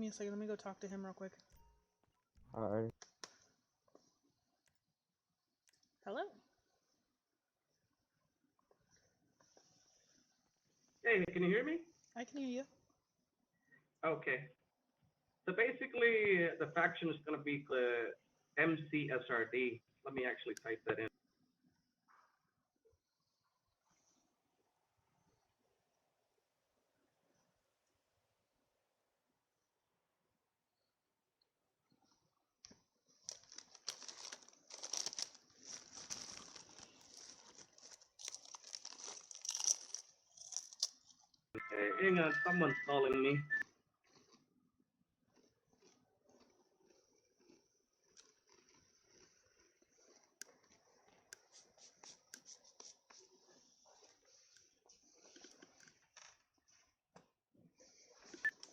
me a second. Let me go talk to him real quick. Alright. Hello? Hey, can you hear me? I can hear you. Okay. So basically, the faction is going to be the MCSRD. Let me actually type that in. Okay, hang on, someone's calling me.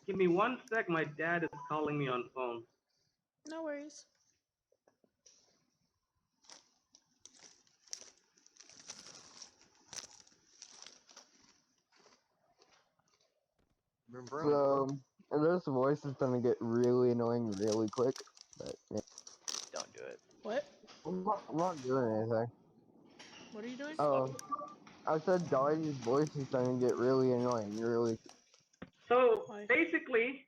Give me one sec, my dad is calling me on phone. No worries. So, this voice is gonna get really annoying really quick, but yeah. Don't do it. What? I'm not doing anything. What are you doing? Oh, I said Dodgy's voice is gonna get really annoying really. So Why? basically,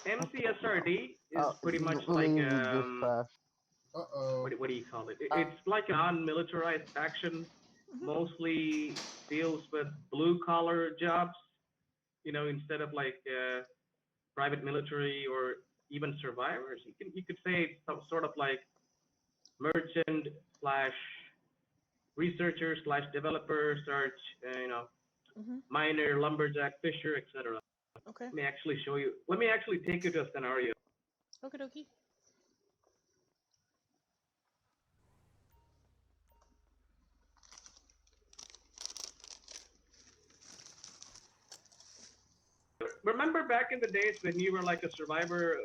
MCSRD is pretty much like Please dispatch. what do you call it? It's like a non-militarized faction, mostly deals with blue-collar jobs. You know, instead of like private military or even survivors. You could say it's some sort of like merchant slash researcher slash developer search, miner, lumberjack, fisher, etc. Okay. Let me actually show you. Let me actually take you to a scenario. Okie dokie. Remember back in the days when you were like a survivor,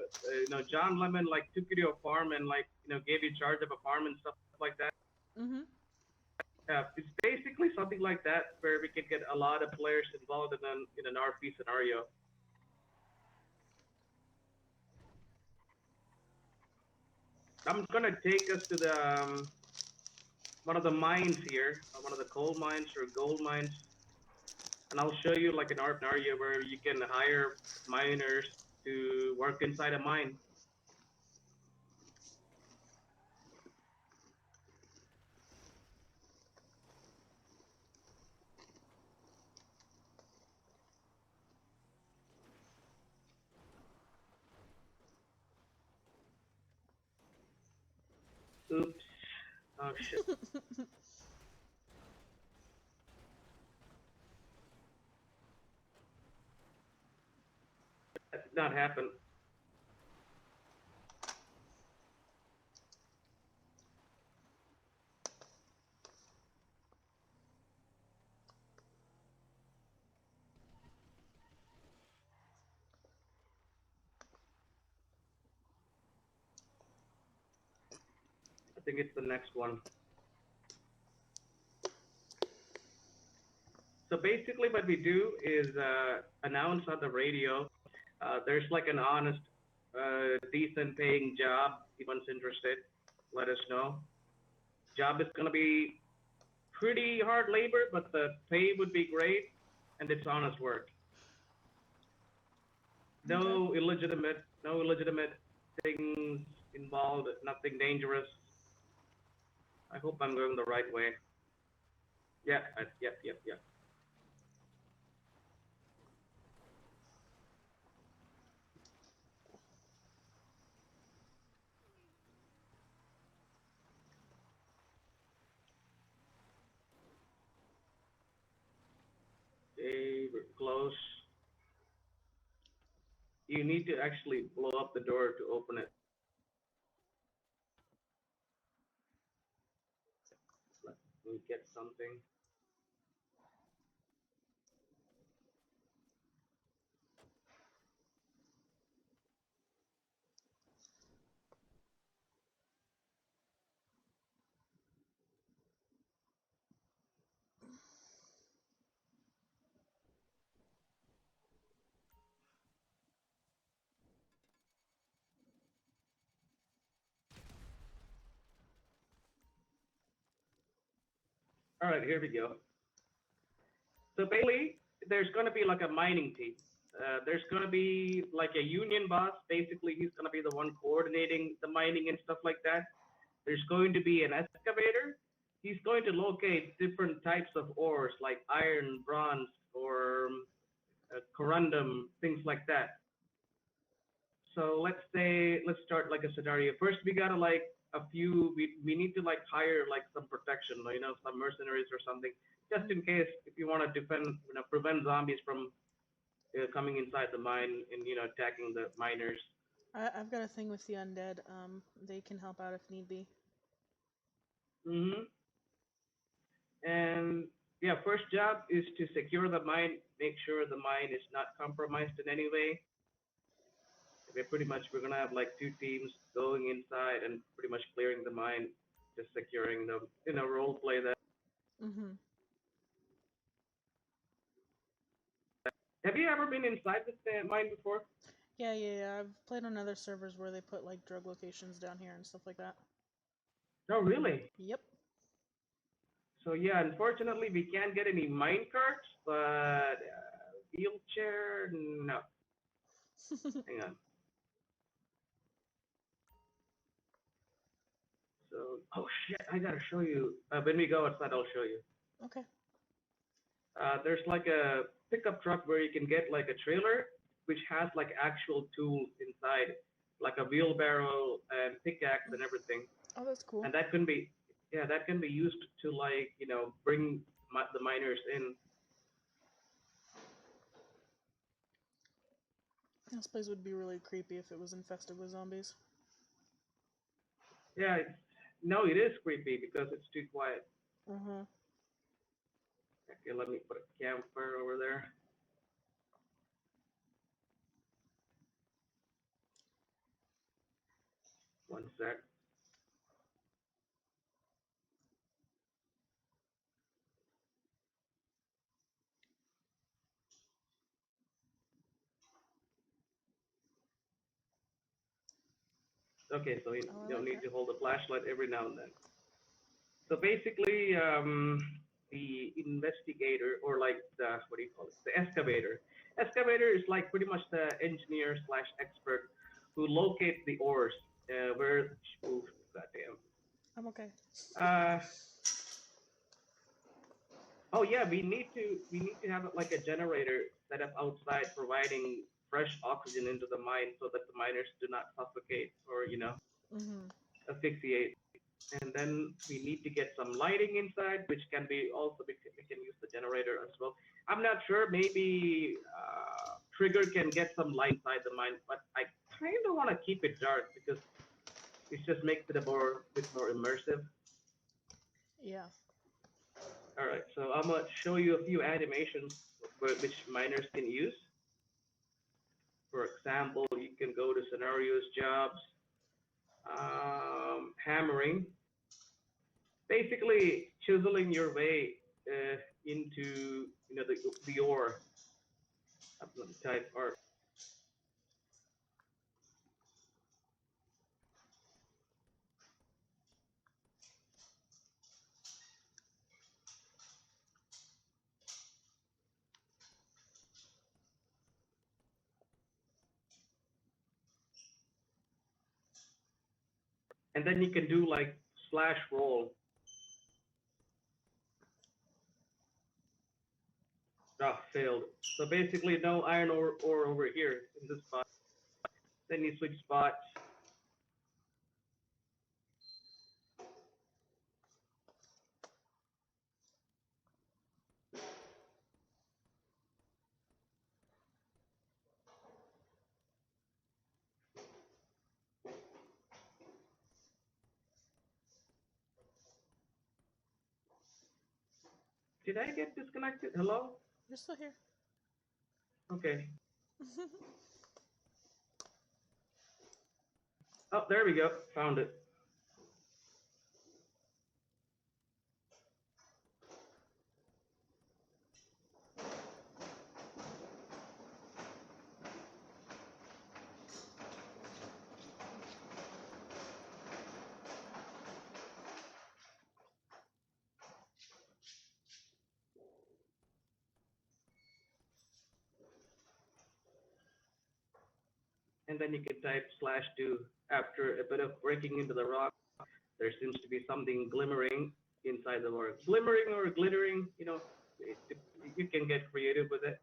John Lemon like took you to a farm and like, gave you charge of a farm and stuff like that. It's basically something like that where we can get a lot of players involved in an RP scenario. I'm gonna take us to the one of the mines here, one of the coal mines or gold mines, and I'll show you like an art scenario where you can hire miners to work inside a mine. Oops. Oh shit. That did not happen. I think it's the next one. So basically what we do is announce on the radio, there's like an honest, decent paying job. If anyone's interested, let us know. Job is gonna be pretty hard labor, but the pay would be great, and it's honest work. No illegitimate things involved, nothing dangerous. I hope I'm going the right way. Yep. Okay, we're close. You need to actually blow up the door to open it. Let me get something. All right, here we go. So basically, there's going to be like a mining team. There's going to be like a union boss. Basically, he's going to be the one coordinating the mining and stuff like that. There's going to be an excavator. He's going to locate different types of ores like iron, bronze, or corundum, things like that. So let's start like a scenario. First, we gotta like we need to like hire like some protection, some mercenaries or something, just in case if you want to defend, prevent zombies from coming inside the mine and attacking the miners. I've got a thing with the undead. They can help out if need be. And yeah, first job is to secure the mine, make sure the mine is not compromised in any way. We're gonna have like 2 teams going inside and pretty much clearing the mine, just securing them, role play that. Have you ever been inside this mine before? Yeah. I've played on other servers where they put like drug locations down here and stuff like that. Oh, really? Yep. So yeah, unfortunately we can't get any mine carts, but wheelchair, no. Hang on. So, oh shit, I gotta show you. When we go outside, I'll show you. Okay. There's like a pickup truck where you can get like a trailer, which has like actual tools inside, like a wheelbarrow and pickaxe and everything. Oh, that's cool. And that can be used to like, bring the miners in. This place would be really creepy if it was infested with zombies. Yeah, no, it is creepy because it's too quiet. Okay, let me put a campfire over there. One sec. Okay, so you don't need to hold a flashlight every now and then. So basically, the investigator, or like the, what do you call it? The excavator. Excavator is like pretty much the engineer / expert who locates the ores. Where, oof, goddamn. I'm okay. Oh yeah, we need to have like a generator set up outside, providing fresh oxygen into the mine so that the miners do not suffocate or asphyxiate. And then we need to get some lighting inside, which can be also we can use the generator as well. I'm not sure. Maybe Trigger can get some light inside the mine, but I kind of want to keep it dark because it just makes it a bit more immersive. Yeah. All right, so I'm gonna show you a few animations which miners can use. For example, you can go to scenarios, jobs, hammering. Basically, chiseling your way into the ore. I'm gonna type art. And then you can do like /roll. Ah, failed. So basically, no iron ore over here in this spot. Then you switch spots. Did I get disconnected? Hello? You're still here. Okay. Oh, there we go. Found it. and then you can type /2. After a bit of breaking into the rock, there seems to be something glimmering inside the rock. Glimmering or glittering, you can get creative with it.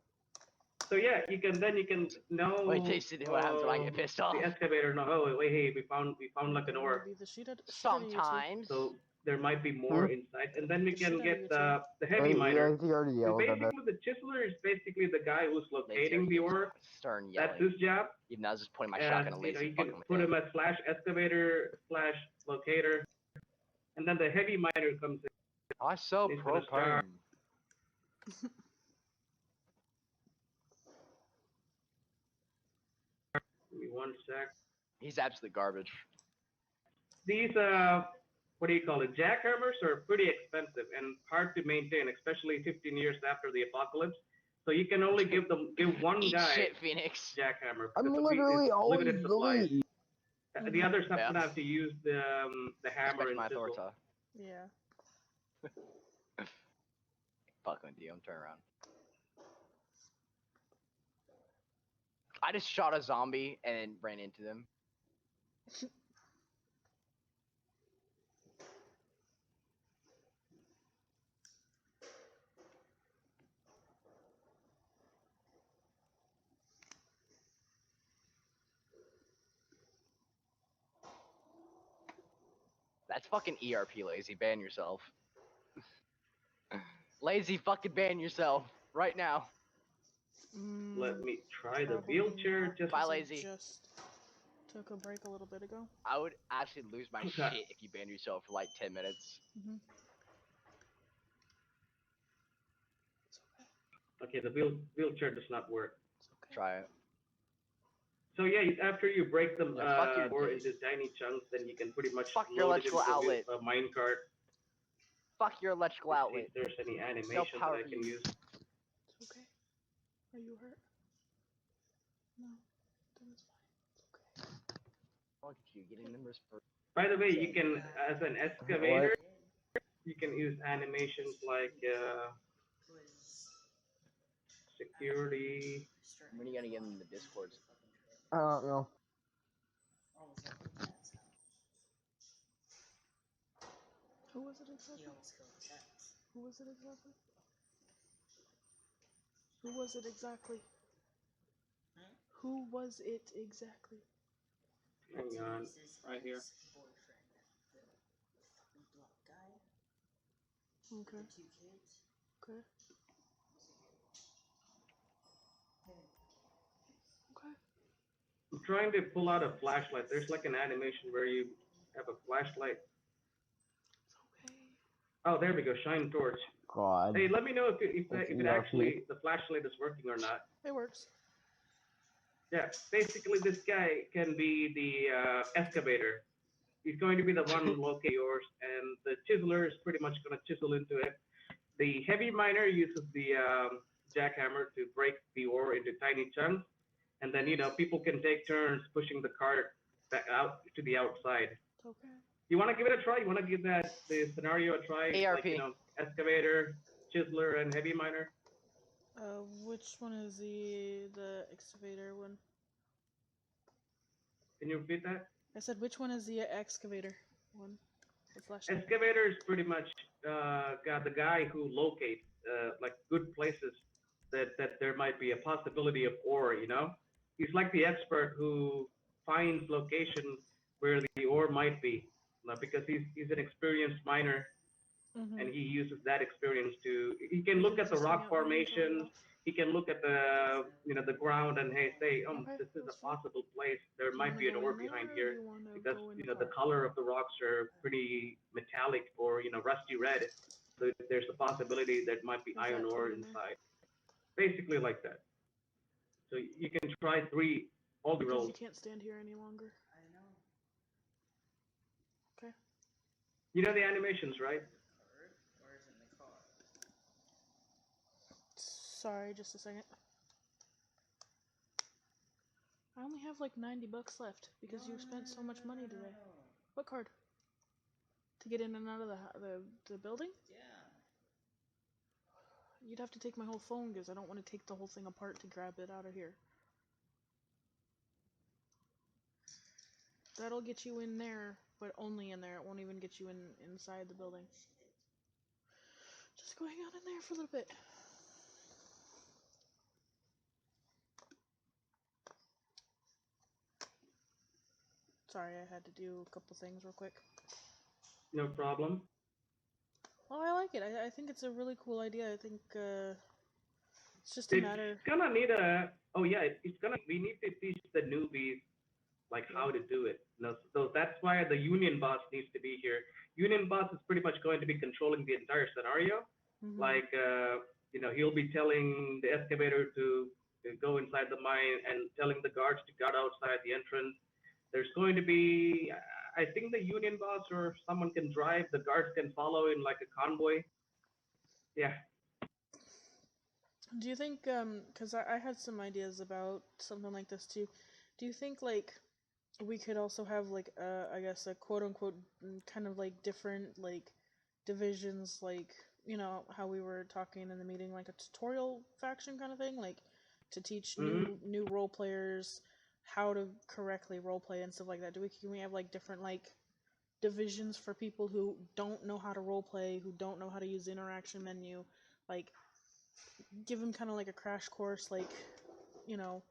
So yeah, you can know Wait till you see what happens when I get pissed off. the excavator. No, oh wait, hey, we found like an ore. Maybe the shit out of you too. Sometimes. So there might be more inside, and then we Shit can out get of you the heavy miner. He already And yelled at us. basically, the chiseler is basically the guy who's Lazy locating the ore. Stern That's yelling. his job. Even though I was just pointing my shotgun at You lazy can fucking with put him. him as /excavator /locator, and then the heavy miner comes in. I sell He's gonna propane. start- Give me 1 sec. He's absolute garbage. These what do you call it? Jackhammers are pretty expensive and hard to maintain, especially 15 years after the apocalypse. So you can only give one Eat guy shit, Phoenix. jackhammer. I'm because literally it's always limited the supplies. lead. The others have Yeah. to have to use the hammer Respect and my chisel. authority. Yeah. Fuck with you, I'm turning around. I just shot a zombie and ran into them. That's fucking ERP, lazy. Ban yourself. Lazy, fucking ban yourself right now. Let me try the Probably wheelchair. not, Just Bye, 'cause I lazy. just took a break a little bit ago. I would actually lose my Okay. shit if you banned yourself for like 10 minutes. Mm-hmm. It's okay. okay. The wheelchair does not work. It's okay. Try it. So yeah, after you break them Yeah, fuck your or dick. into tiny chunks, then you can pretty much Fuck your load it electrical into outlet. a minecart. Fuck your electrical See outlet. if there's any animation power that I for can you. use. It's okay. Are you hurt? No. Then it's fine. It's okay. Fuck you, getting numbers for. By the way, you can, as an excavator, you can use animations like security. When are you gonna get them in the Discords? I don't know. Who was it exactly? Who was it exactly? Who was it exactly? Who was it exactly? Hang on, right here. Okay. Okay. Okay. I'm trying to pull out a flashlight. There's like an animation where you have a flashlight. It's okay. Oh, there we go. Shine torch. God. Hey, let me know if it It's actually the flashlight is working or not. It works. Yeah, basically this guy can be the excavator. He's going to be the one who locates yours, and the chiseler is pretty much going to chisel into it. The heavy miner uses the jackhammer to break the ore into tiny chunks, and then people can take turns pushing the cart back out to the outside. It's okay. You want to give it a try? You want to give the scenario a try? ARP. Like, excavator, chiseler, and heavy miner. Which one is the excavator one? Can you repeat that? I said which one is the excavator one? The flashlight. Excavator is pretty much got the guy who locates like good places that there might be a possibility of ore. He's like the expert who finds locations where the ore might be, because he's an experienced miner, Mm-hmm. and he uses that experience to. He can look at the rock formations. He can look at the the ground and say, Okay, this is a that's fine. possible place. There might be an ore behind here. Because the color of the rocks are pretty metallic or rusty red, so there's a possibility that might be iron ore inside. Basically like that. So you can try all the Because rolls. you can't stand here any longer. I know. Okay. You know the animations, right? Sorry, just a second. I only have like $90 left because you spent so much money today. What card? To get in and out of the building? Yeah. You'd have to take my whole phone because I don't want to take the whole thing apart to grab it out of here. that'll get you in there, but only in there. It won't even get you inside the building. Just go hang out in there for a little bit. Sorry, I had to do a couple things real quick. No problem. Oh, I like it. I think it's a really cool idea. I think it's just a It's matter. gonna need a. Oh yeah, it's gonna. We need to teach the newbies like how to do it. So that's why the union boss needs to be here. Union boss is pretty much going to be controlling the entire scenario. Mm-hmm. Like he'll be telling the excavator to go inside the mine and telling the guards to guard outside the entrance. There's going to be, I think the union boss or someone can drive. The guards can follow in like a convoy. Yeah. Do you think, because I had some ideas about something like this too. Do you think, like, we could also have, like, I guess, a quote-unquote kind of, like, different, like, divisions, like, you know, how we were talking in the meeting, like a tutorial faction kind of thing, like, to teach new role players how to correctly roleplay and stuff like that? Can we have, like, different, like, divisions for people who don't know how to roleplay, who don't know how to use the interaction menu, like, give them kind of like a crash course, like, you know.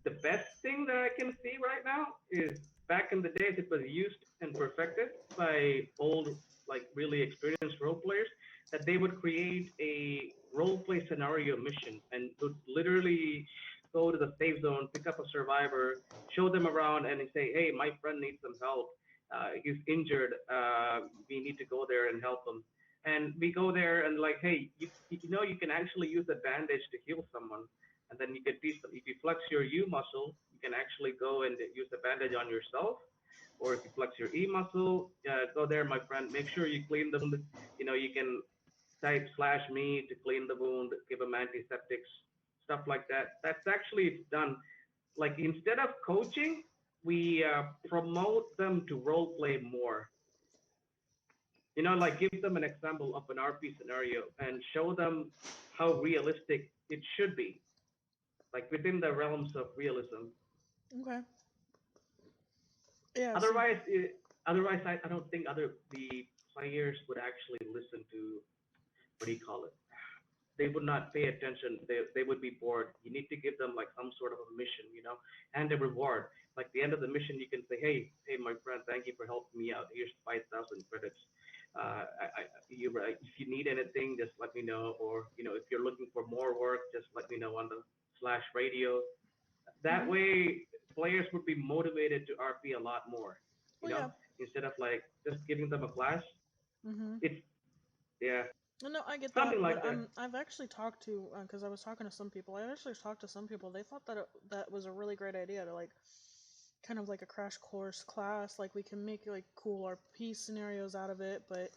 The best thing that I can see right now is back in the days it was used and perfected by old, like really experienced role players, that they would create a role play scenario mission and would literally go to the safe zone, pick up a survivor, show them around, and say, "Hey, my friend needs some help. He's injured. We need to go there and help him." And we go there and like, "Hey, you can actually use a bandage to heal someone." And then you can teach them, if you flex your U muscle, you can actually go and use the bandage on yourself. Or if you flex your E muscle, go there, my friend. Make sure you clean the wound. You can type /me to clean the wound, give them antiseptics, stuff like that. That's actually done. Like instead of coaching, we promote them to role play more. Like give them an example of an RP scenario and show them how realistic it should be, like within the realms of realism. Okay. Yeah. Otherwise, I don't think the players would actually listen to, what do you call it? They would not pay attention. They would be bored. You need to give them like some sort of a mission, and a reward. Like the end of the mission, you can say, hey, my friend, thank you for helping me out. Here's 5,000 credits. If you need anything, just let me know. Or if you're looking for more work, just let me know on the /radio. That way, players would be motivated to RP a lot more. Instead of like just giving them a class. It's No, I get something that. like But that. I've actually talked to, because I was talking to some people. I actually talked to some people. They thought that that was a really great idea to like, kind of like a crash course class. Like we can make like cool RP scenarios out of it, but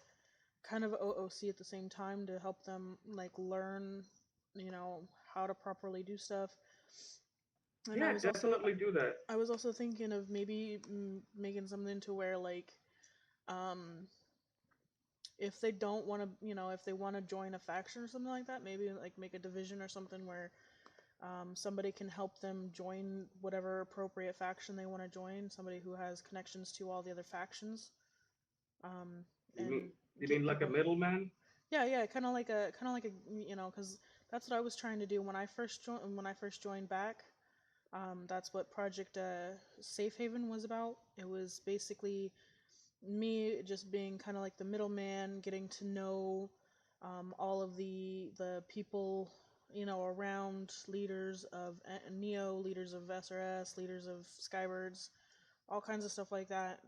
kind of OOC at the same time to help them like learn, how to properly do stuff. And Yeah, definitely do that. I was also thinking of maybe making something to where like, if they don't want to, if they want to join a faction or something like that, maybe like make a division or something where somebody can help them join whatever appropriate faction they want to join. Somebody who has connections to all the other factions. You mean like a middleman? Yeah, kind of like a, because that's what I was trying to do when I first joined back. That's what Project Safe Haven was about. It was basically me just being kind of like the middleman, getting to know all of the people, around, leaders of Neo, leaders of SRS, leaders of Skybirds, all kinds of stuff like that.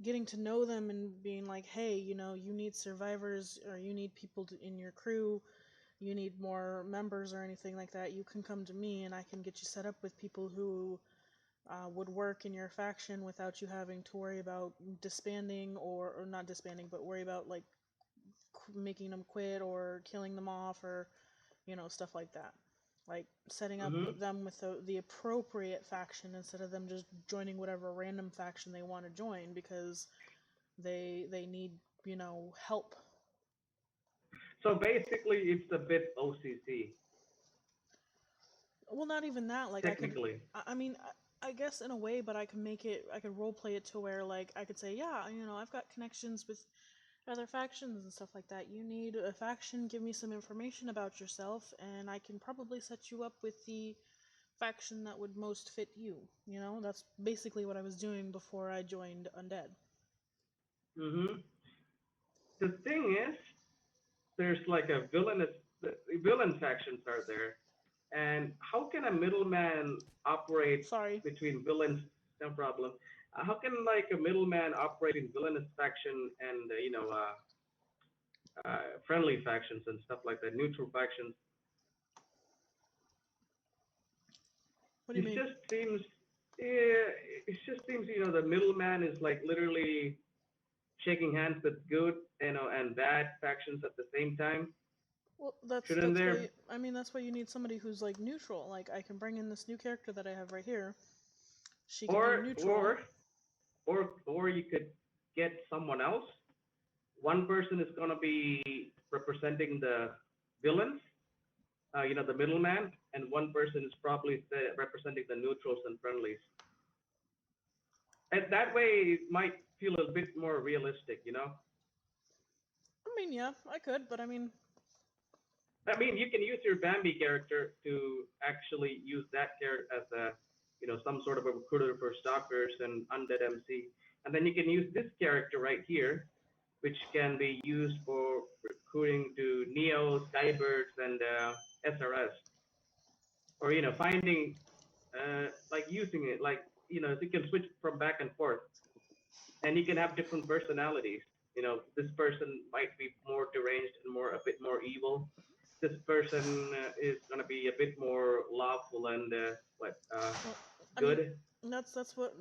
Getting to know them and being like, hey, you need survivors, or you need people in your crew, you need more members or anything like that, you can come to me and I can get you set up with people who would work in your faction without you having to worry about disbanding or not disbanding, but worry about like making them quit or killing them off, or stuff like that. Like setting up them with the appropriate faction instead of them just joining whatever random faction they want to join because they need help. So basically, it's a bit OCC. Well, not even that. Like technically. I mean, I guess in a way, but I can make it. I could role play it to where like I could say, yeah, I've got connections with other factions and stuff like that. You need a faction, give me some information about yourself, and I can probably set you up with the faction that would most fit you. That's basically what I was doing before I joined Undead. Mm-hmm. The thing is, there's like a villain factions are there, and how can a middleman operate Sorry. between villains? No problem. How can like a middleman operate in villainous faction and friendly factions and stuff like that, neutral factions? What do you mean? It just seems the middleman is like literally shaking hands with good and bad factions at the same time. Well, that's why you need somebody who's like neutral. Like I can bring in this new character that I have right here. She can be neutral. Or you could get someone else. One person is gonna be representing the villains, the middleman, and one person is probably representing the neutrals and friendlies. And that way, it might feel a bit more realistic. I mean, yeah, I could, but I mean, you can use your Bambi character to actually use that character as some sort of a recruiter for stalkers and Undead MC, and then you can use this character right here, which can be used for recruiting to Neo, Skybirds, and SRS, or finding like using it like you can switch from back and forth, and you can have different personalities. This person might be more deranged and a bit more evil. This person is gonna be a bit more lawful and good. I mean,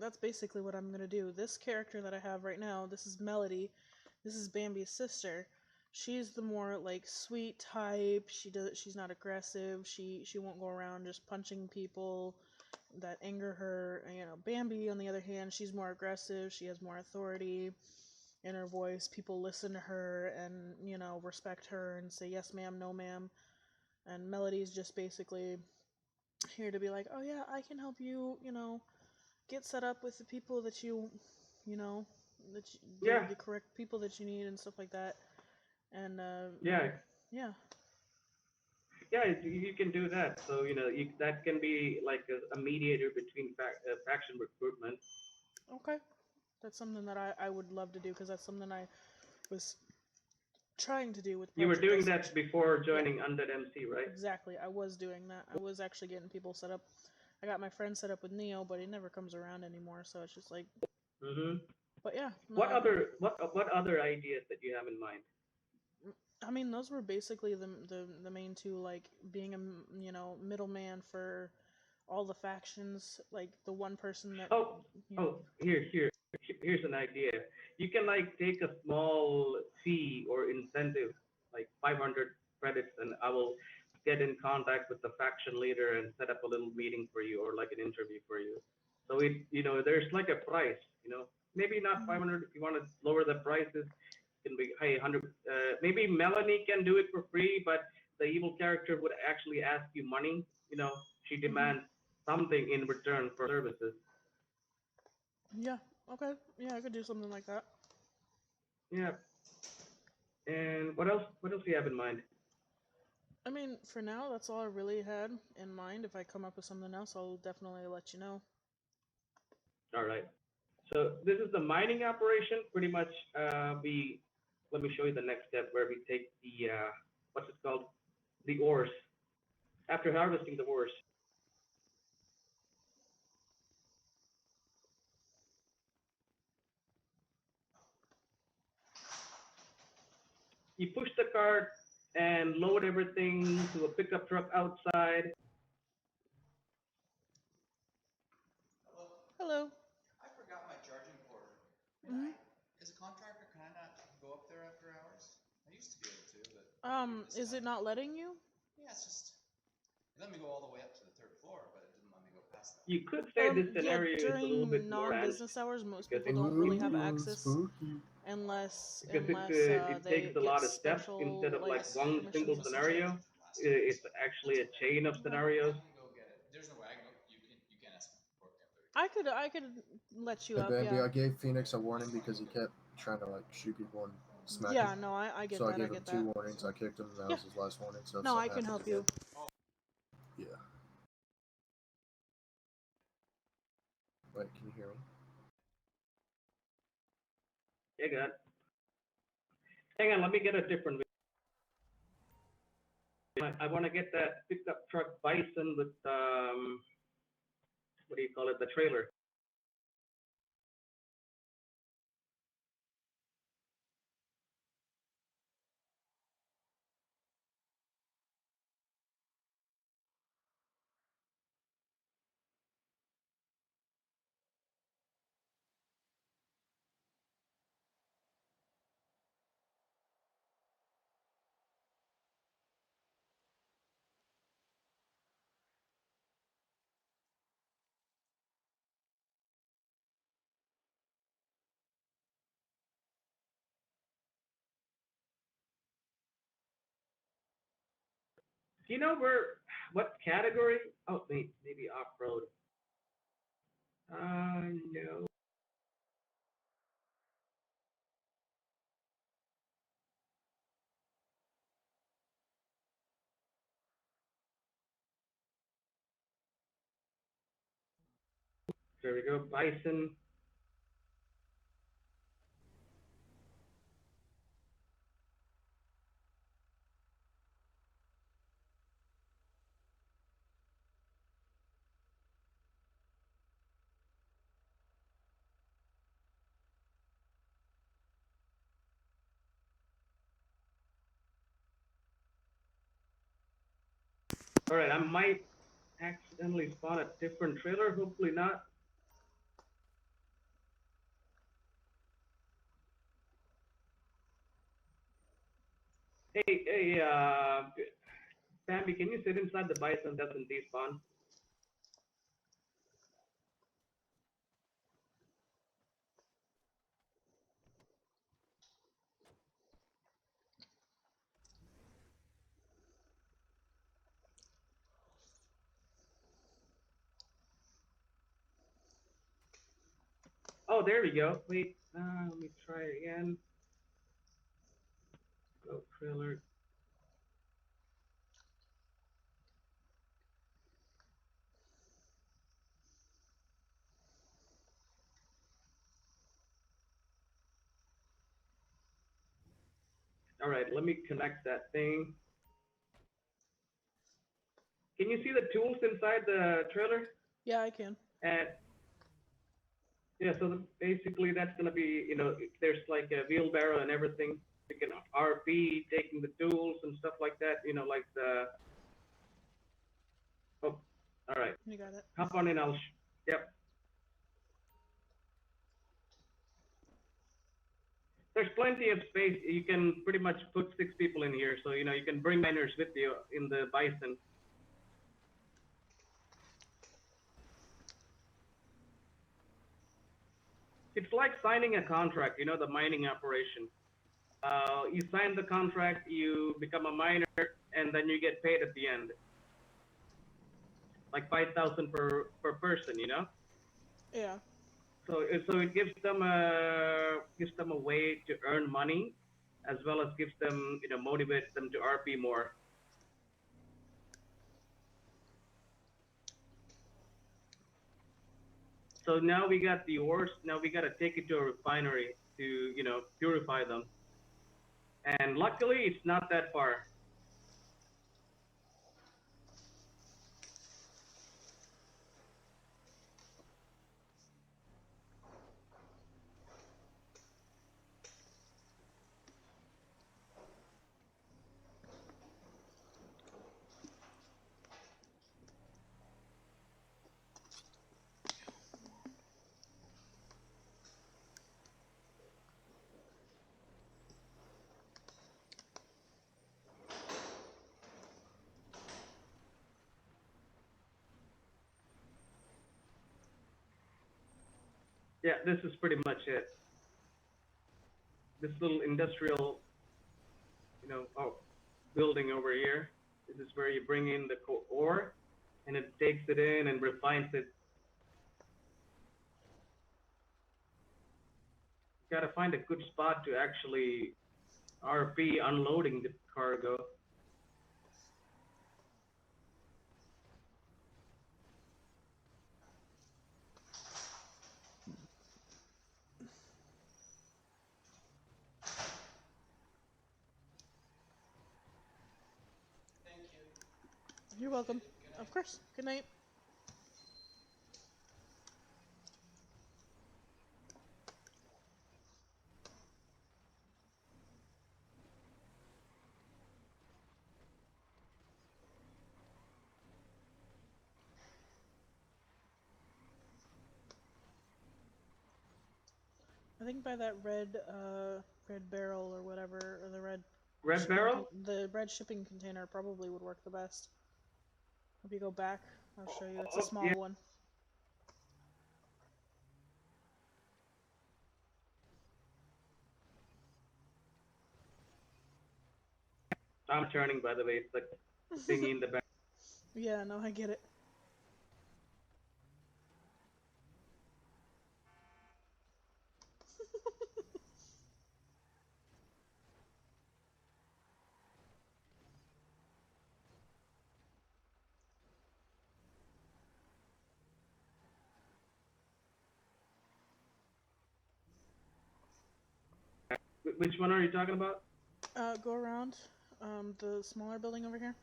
that's basically what I'm gonna do. This character that I have right now, this is Melody. This is Bambi's sister. She's the more like sweet type. She's not aggressive. She won't go around just punching people that anger her. Bambi on the other hand, she's more aggressive. She has more authority in her voice. People listen to her and respect her and say yes ma'am, no ma'am. And Melody's just basically here to be like, oh yeah, I can help you, get set up with the people that the correct people that you need and stuff like that. And yeah, yeah, you can do that. So that can be like a mediator between faction recruitment. Okay, that's something that I would love to do because that's something I was trying to do with. You were doing that before joining Undead MC, right? Exactly, I was doing that. I was actually getting people set up. I got my friend set up with Neo, but he never comes around anymore. So it's just like. Mm-hmm. But yeah. No, what other ideas that you have in mind? I mean, those were basically the main two, like being a middleman for all the factions, like the one person that. Here's an idea. You can like take a small fee or incentive, like 500 credits, and I will get in contact with the faction leader and set up a little meeting for you or like an interview for you. So there's like a price, maybe not 500 if you want to lower the prices. It can be 100. Maybe Melanie can do it for free, but the evil character would actually ask you money. She demands something in return for services. Yeah. Okay. Yeah, I could do something like that. Yeah. And what else? What else do you have in mind? I mean, for now, that's all I really had in mind. If I come up with something else, I'll definitely let you know. All right. So this is the mining operation. Pretty much, let me show you the next step where we take the what's it called? The ores. After harvesting the ores. You push the cart and load everything to a pickup truck outside. Hello. I forgot my charging cord. As a contractor, can I not go up there after hours? I used to be able to, but is it not letting you? Yeah, it let me go all the way up to the 3rd floor, but it didn't let me go past that. You could say this scenario is a little bit more non-business hours, most people don't really have access unless it takes a lot of steps instead of like one single scenario. It's actually a chain of scenarios. I can go get it. There's no way I can go. You can't ask me for it. I could let you Hey, up. Bambi, Yeah. I gave Phoenix a warning because he kept trying to like shoot people and smack Yeah. him. No, I get So that. I gave I him get 2 that. warnings. I kicked him. And that Yeah. was his last warning. So if No, I something can help happens you. again, yeah. Wait, can you hear me? Yeah, good. Hang on, let me get a different. I want to get that pickup truck Bison with what do you call it? The trailer. Do you know what category? Oh, wait, maybe off-road. No. There we go, Bison. All right, I might accidentally spawn a different trailer. Hopefully not. Hey, Bambi, can you sit inside the Bison? Doesn't despawn? Oh, there we go. Wait, let me try it again. Go trailer. All right, let me connect that thing. Can you see the tools inside the trailer? Yeah, I can. And yeah, so basically that's gonna be, there's like a wheelbarrow and everything. You can RP taking the tools and stuff like that. Like the. Oh, all right. You got it. Hop on in. Yep. There's plenty of space. You can pretty much put 6 people in here, so you can bring miners with you in the Bison. It's like signing a contract, the mining operation. You sign the contract, you become a miner, and then you get paid at the end, like 5,000 per person, Yeah. So it gives them a way to earn money, as well as gives them motivates them to RP more. So now we got the ores. Now we got to take it to a refinery to purify them. And luckily, it's not that far. Yeah, this is pretty much it. This little industrial, building over here. This is where you bring in the ore, and it takes it in and refines it. gotta find a good spot to actually RP unloading the cargo. Thank you. You're welcome. Good night. Of course. Good night. I think by that red barrel or whatever, or the red Red shipping barrel? the red shipping container probably would work the best. If you go back, I'll show you. It's a Oh, small yeah. one. I'm turning, by the way. It's like thingy in the back. Yeah, no, I get it. Which one are you talking about? Go around. The smaller building over here.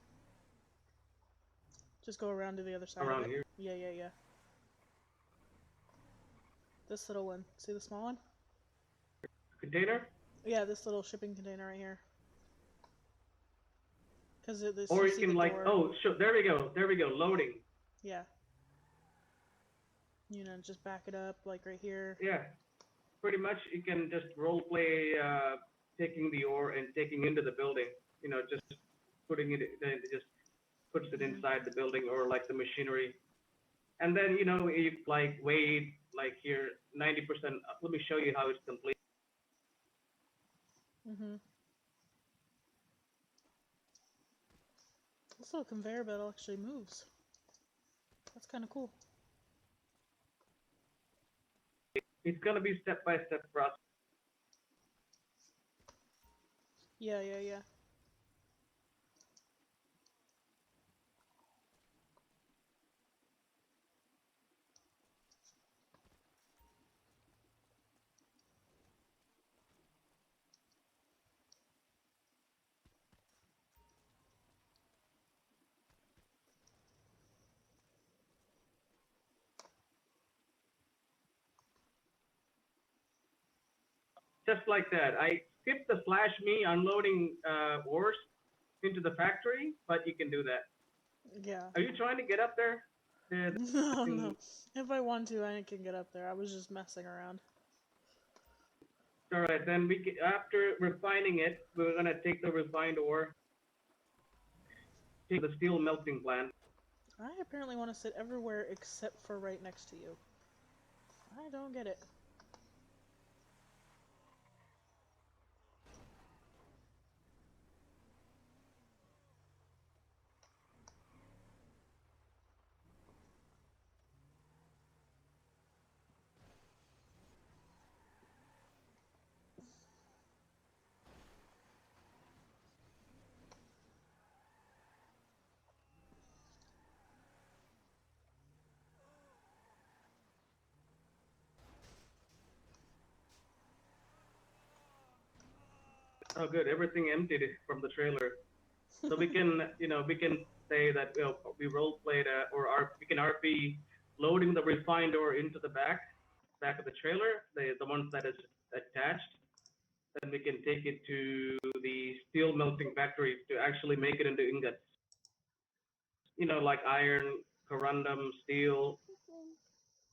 Just go around to the other side of Around it. here. Yeah. This little one. See the small one? Container? Yeah, this little shipping container right here. Cause this. Or you see can the like, door. oh, there we go, loading. Yeah. You know, just back it up like right here. Yeah, pretty much you can just role play taking the ore and taking into the building. You know, just putting it, it just puts it inside the building or like the machinery. And then, you know, if like wait, like here, 90%, let me show you how it's complete. This little conveyor belt actually moves. That's kind of cool. It's gonna be step-by-step process. Yeah. Just like that. I skipped the flash me unloading ores into the factory, but you can do that. Yeah. Are you trying to get up there? No. If I want to, I can get up there. I was just messing around. All right, then after refining it, we're gonna take the refined ore, take the steel melting plant. I apparently want to sit everywhere except for right next to you. I don't get it. Oh, good. Everything emptied from the trailer. So we can, you know, we can say that we role played we can RP loading the refined ore into the back of the trailer, the ones that is attached. Then we can take it to the steel melting factory to actually make it into ingots. You know, like iron, corundum, steel,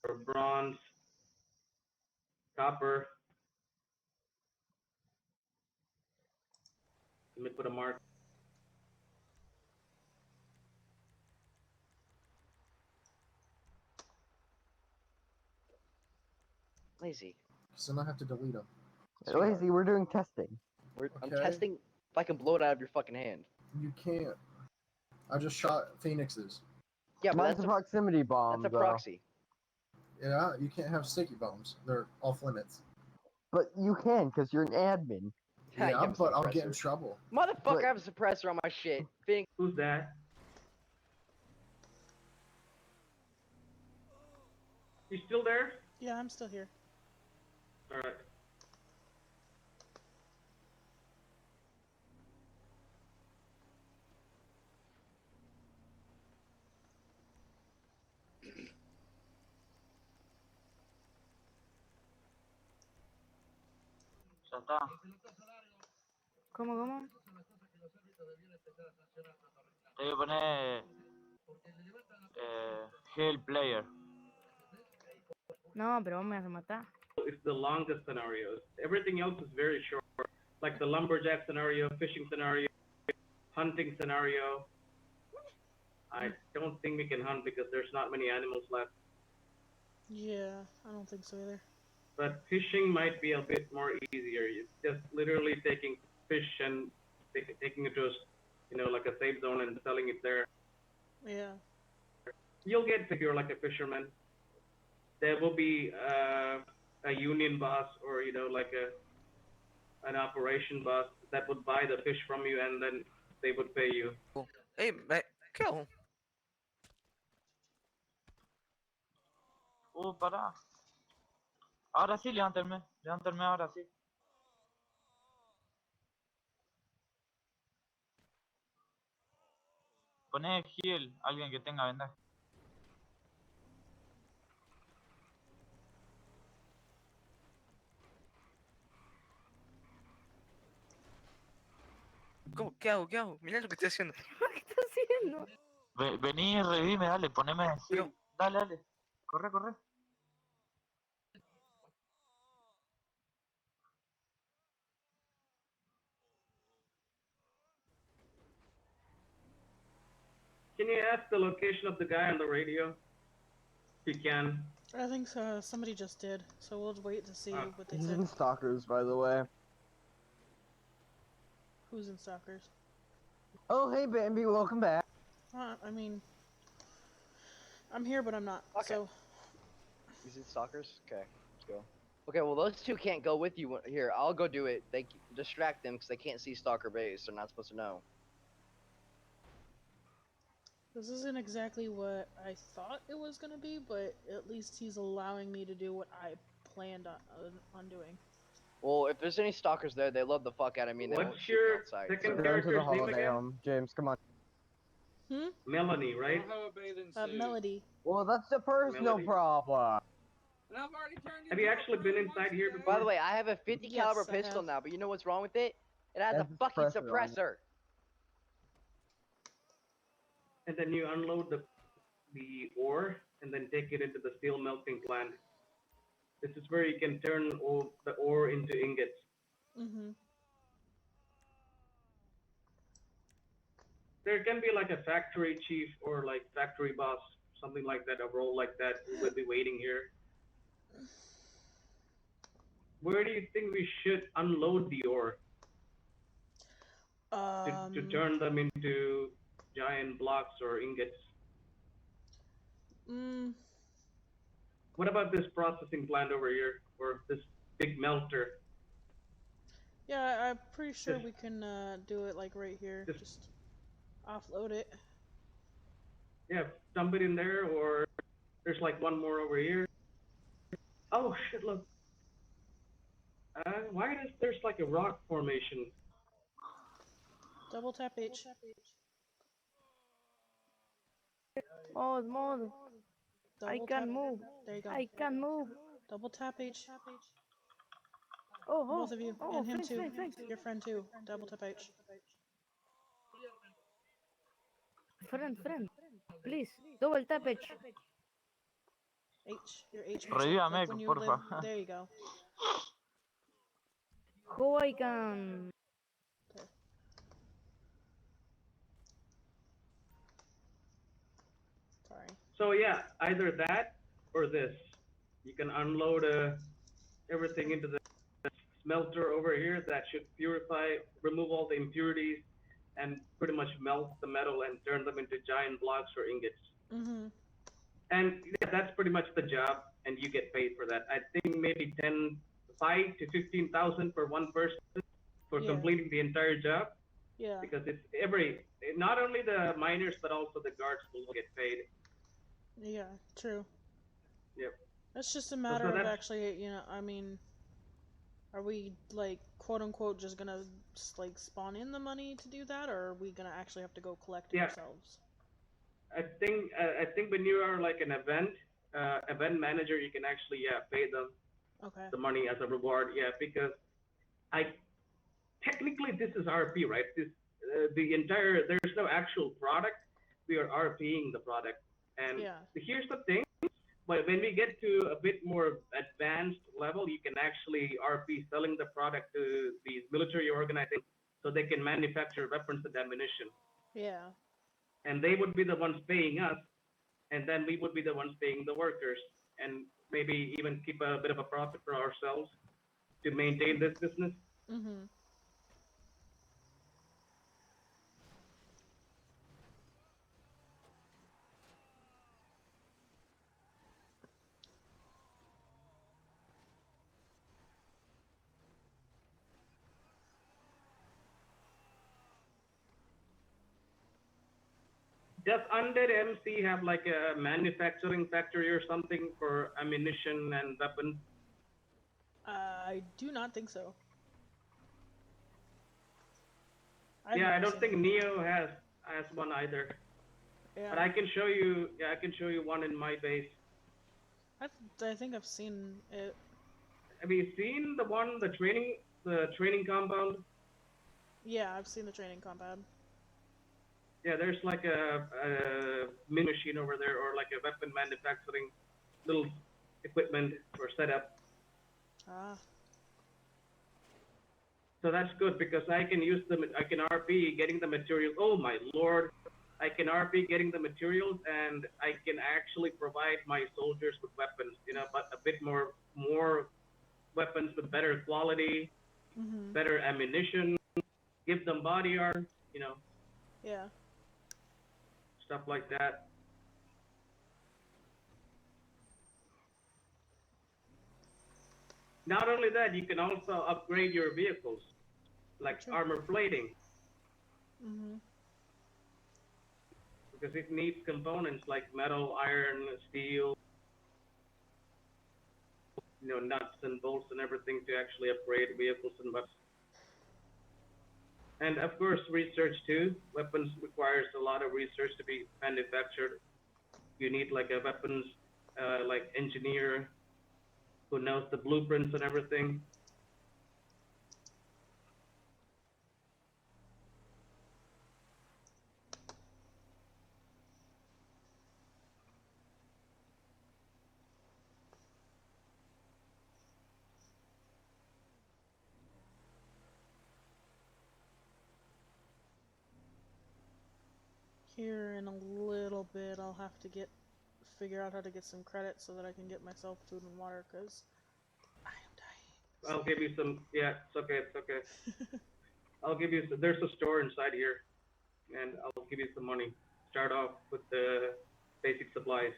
or bronze, copper. Let me put a mark. Lazy. So then I have to delete them. Lazy, we're doing testing. I'm Okay. testing if I can blow it out of your fucking hand. You can't. I just shot phoenixes. Yeah, but That's a proximity bomb, that's a though. proxy. Yeah, you can't have sticky bombs. They're off limits. But you can, because you're an admin. Ha, you Yeah, have a but I'll get in suppressor. trouble. Motherfucker, But- I have a suppressor on my shit. Think Who's that? You still there? Yeah, I'm still here. All right. Ya está. ¿Cómo? Te voy a poner Hill Player. No, pero vos me vas a matar. It's the longest scenarios. Everything else is very short, like the lumberjack scenario, fishing scenario, hunting scenario. I don't think we can hunt because there's not many animals left. Yeah, I don't think so either. But fishing might be a bit more easier. It's just literally taking fish and taking it to, like a safe zone and selling it there. Yeah. You'll get if you're like a fisherman. There will be a union boss or like an operation boss that would buy the fish from you and then they would pay you. Ey, ¿qué hago? Pará. Ahora sí, levantarme ahora sí. Poné Heal, alguien que tenga vendaje. ¿Cómo? ¿Qué hago? Mirá lo que estoy haciendo. ¿Qué estás haciendo? Vení, revivime, dale, poneme Heal. Pero- Dale. Corre. Can you ask the location of the guy on the radio? If you can. I think somebody just did, so we'll wait to see Ah. what they He's said. in Stalkers, by the way. Who's in Stalkers? Oh, hey, Bambi, welcome back. I mean, I'm here, but I'm not. Okay. So, These are stalkers? Okay, let's go. Okay, well those two can't go with you. Here, I'll go do it. They distract them because they can't see stalker base. They're not supposed to know. this isn't exactly what I thought it was gonna be, but at least he's allowing me to do what I planned on doing. Well, if there's any stalkers there, they love the fuck out of me and they won't What's shoot me your outside. second Go into character's the name holiday again? home. James, come on. Melanie, right? Melody. Well, that's the personal Melody. problem. Have you actually been inside here before? By the way, I have a 50 Yes, caliber I pistol have. now, but you know what's wrong with it? It has a That's a fucking suppressor on it. suppressor. And then you unload the ore and then take it into the steel melting plant. This is where you can turn the ore into ingots. Mm-hmm. There can be like a factory chief or like factory boss, something like that, a role like that, who will be waiting here. Where do you think we should unload the ore to turn them into giant blocks or ingots? What about this processing plant over here, or this big melter? Yeah, I'm pretty sure Just- we can do it like right here. just- Just offload it. Yeah, dump it in there, or there's like one more over here. Oh shit! Look. Why is there's like a rock formation? Double tap H. Mode. I Double can tap. move. There you go. I can move. Double tap H. Oh, Both of you, oh, and him friends, too. friends. Your friend too. Double tap H. Friend. Please, double tap H. H. Your H. Revívame, like when you porfa. live- There you go. How I can... Sorry. So yeah, either that or this. You can unload everything into the smelter over here that should purify, remove all the impurities, and pretty much melt the metal and turn them into giant blocks or ingots. Mm-hmm. And yeah, that's pretty much the job, and you get paid for that. I think maybe 10 to 15,000 for one person for Yeah. completing the entire job, Yeah. because it's not only the miners but also the guards will get paid. Yeah. True. Yep. It's just a So matter of that's actually, I mean, are we like quote unquote just gonna like spawn in the money to do that, or are we gonna actually have to go collect it Yeah. ourselves? I think when you are like an event manager, you can actually pay them Okay. the money as a reward. Yeah, because I technically this is RP, right? There's no actual product. We are RPing the product, and Yeah. here's the thing. But when we get to a bit more advanced level, you can actually RP selling the product to these military organizations so they can manufacture weapons and ammunition. Yeah. And they would be the ones paying us, and then we would be the ones paying the workers, and maybe even keep a bit of a profit for ourselves to maintain this business. Mhm. Does Undead MC have like a manufacturing factory or something for ammunition and weapons? I do not think so. I've Yeah, I never don't seen think it. Neo has one either. Yeah. But I can show you. Yeah, I can show you one in my base. I think I've seen it. Have you seen the training compound? Yeah, I've seen the training compound. Yeah, there's like a mini machine over there, or like a weapon manufacturing little equipment or setup. Ah. So that's good because I can RP getting the material. Oh my lord, I can RP getting the materials, and I can actually provide my soldiers with weapons. But a bit more weapons with better quality, Mhm. better ammunition, give them body armor. Yeah. Stuff like that. Not only that, you can also upgrade your vehicles, like True. armor plating, Mhm. because it needs components like metal, iron, steel, nuts and bolts and everything to actually upgrade vehicles and weapons. And of course, research too. Weapons requires a lot of research to be manufactured. You need like a weapons like engineer who knows the blueprints and everything. Here in a little bit, I'll have to figure out how to get some credit so that I can get myself food and water, because I am dying. I'll give you some. Yeah, it's okay. It's okay. I'll give you. There's a store inside here, and I'll give you some money. Start off with the basic supplies.